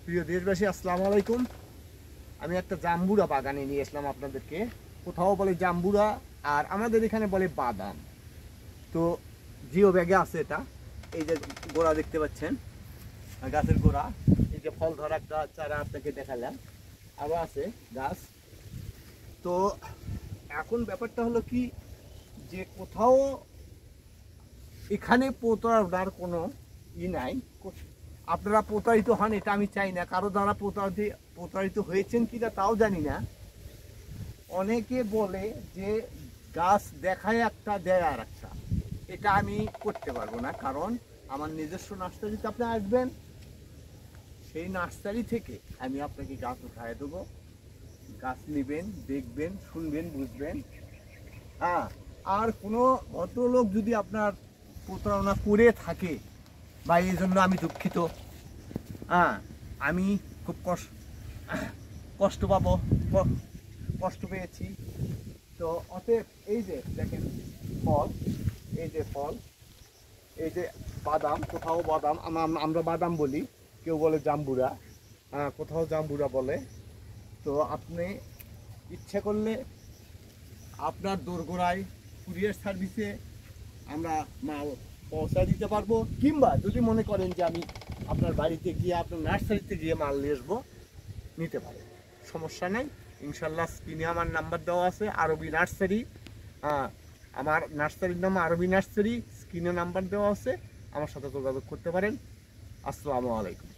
প্রিয় দেশবাসী, আসসালামু আলাইকুম। আমি একটা জাম্বুরা বাগানে নিয়ে আসলাম আপনাদেরকে। কোথাও বলে জাম্বুরা, আর আমাদের এখানে বলে বাদাম। তো জিও ব্যাগে আছে এটা। এই যে গোড়া দেখতে পাচ্ছেন, গাছের গোড়া। এই যে ফল ধরা একটা চারা আপনাকে দেখালাম, আরও আছে গাছ। তো এখন ব্যাপারটা হলো কি, যে কোথাও এখানে প্রতারণার কোনো নাই। আপনারা প্রতারিত হন এটা আমি চাই না, কারো দ্বারা প্রতারিত হয়েছেন কিনা তাও জানি না। অনেকে বলে যে গাছ দেখায় একটা দেয় আর একটা, এটা আমি করতে পারবো না। কারণ আমার নিজস্ব নার্সারিতে আপনি আসবেন, সেই নার্সারি থেকে আমি আপনাকে গাছ উঠায় দেবো। গাছ নেবেন, দেখবেন, শুনবেন, বুঝবেন। হ্যাঁ, আর কোনো ভদ্রলোক যদি আপনার প্রতারণা করে থাকে, বা এই জন্য আমি দুঃখিত। হ্যাঁ, আমি খুব কষ্ট পাবো, কষ্ট পেয়েছি। তো অতএব এই যে দেখেন ফল, এই যে ফল, এই যে বাদাম, কোথাও বাদাম আমরা বাদাম বলি, কেউ বলে জাম্বুরা, কোথাও জাম্বুরা বলে। তো আপনি ইচ্ছে করলে আপনার দোরগোড়ায় কুরিয়ার সার্ভিসে আমরা মাল পৌঁছা দিতে পারবো, কিংবা যদি মনে করেন যে আমি আপনার বাড়িতে গিয়ে, আপনার নার্সারিতে গিয়ে মাল নিয়ে আসবো, নিতে পারে, সমস্যা নাই। ইনশাল্লাহ স্ক্রিনে আমার নাম্বার দেওয়া আছে, আরবি নার্সারি। আমার নার্সারির নাম আরবি নার্সারি, স্ক্রিনে নাম্বার দেওয়া আছে, আমার সাথে যোগাযোগ করতে পারেন। আসসালামু আলাইকুম।